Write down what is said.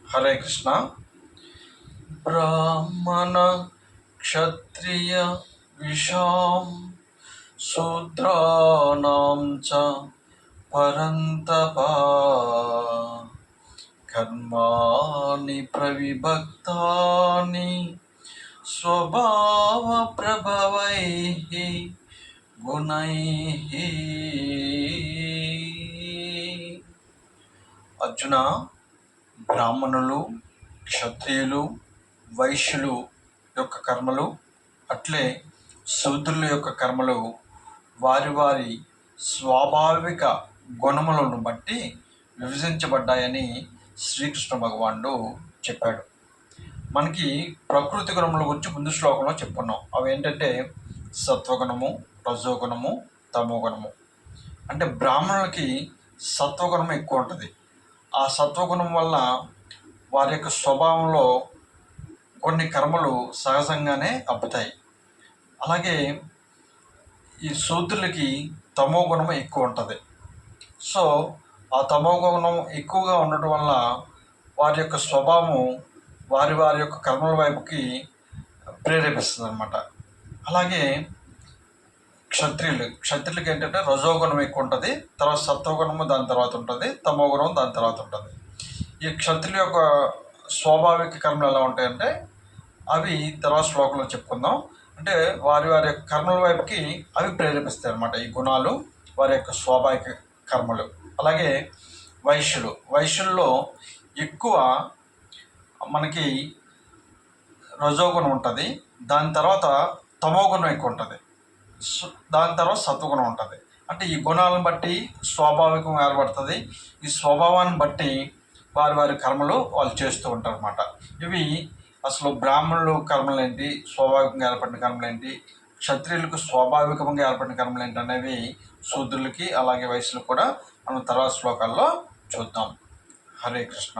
హరే కృష్ణ. బ్రాహ్మణ క్షత్రియ విషాం శూద్రాణం చ పరంతప కర్మాణి ప్రవిభక్తాని స్వభావ ప్రభవైః గుణైః. అర్జున, బ్రాహ్మణులు, క్షత్రియులు, వైశ్యులు యొక్క కర్మలు, అట్లే శూద్రుల యొక్క కర్మలు వారి వారి స్వాభావిక గుణములను బట్టి విభజించబడ్డాయని శ్రీకృష్ణ భగవానుడు చెప్పాడు. మనకి ప్రకృతి గుణముల గురించి ముందు శ్లోకంలో చెప్పుకున్నాం. అవి ఏంటంటే సత్వగుణము, రజోగుణము, తమోగుణము. అంటే బ్రాహ్మణులకి సత్వగుణం ఎక్కువ ఉంటుంది. ఆ సత్వగుణం వల్ల వారి యొక్క స్వభావంలో కొన్ని కర్మలు సహజంగానే అబ్బుతాయి. అలాగే ఈ శూద్రులకి తమో గుణం ఎక్కువ ఉంటుంది. సో ఆ తమో గుణం ఎక్కువగా ఉండటం వల్ల వారి యొక్క స్వభావం వారి వారి యొక్క కర్మల వైపుకి ప్రేరేపిస్తుంది అన్నమాట. అలాగే క్షత్రియులకి ఏంటంటే రజోగుణం ఎక్కువ ఉంటుంది, తర్వాత సత్వగుణము దాని తర్వాత ఉంటుంది, తమో గుణం దాని తర్వాత ఉంటుంది. ఈ క్షత్రియుల యొక్క స్వాభావిక కర్మలు ఎలా ఉంటాయంటే అవి తర్వాత శ్లోకంలో చెప్పుకుందాం. అంటే వారి వారి యొక్క కర్మల వైపుకి అవి ప్రేరేపిస్తాయి అన్నమాట, ఈ గుణాలు, వారి యొక్క స్వాభావిక కర్మలు. అలాగే వైశ్యుల్లో ఎక్కువ మనకి రజోగుణం ఉంటుంది, దాని తర్వాత తమో గుణం ఎక్కువ ఉంటుంది, దాని తర్వాత సత్వగుణం ఉంటుంది. అంటే ఈ గుణాలను బట్టి స్వాభావికం ఏర్పడుతుంది. ఈ స్వభావాన్ని బట్టి వారి వారి కర్మలు వాళ్ళు చేస్తూ ఉంటారు అన్నమాట. ఇవి అసలు బ్రాహ్మణులు కర్మలు ఏంటి, స్వాభావికంగా ఏర్పడిన కర్మలు ఏంటి, క్షత్రియులకు స్వాభావికంగా ఏర్పడిన కర్మలు ఏంటి అనేవి శూద్రులకి అలాగే వైశ్యులకు కూడా మనం తర్వాత శ్లోకాల్లో చూద్దాం. హరే కృష్ణ.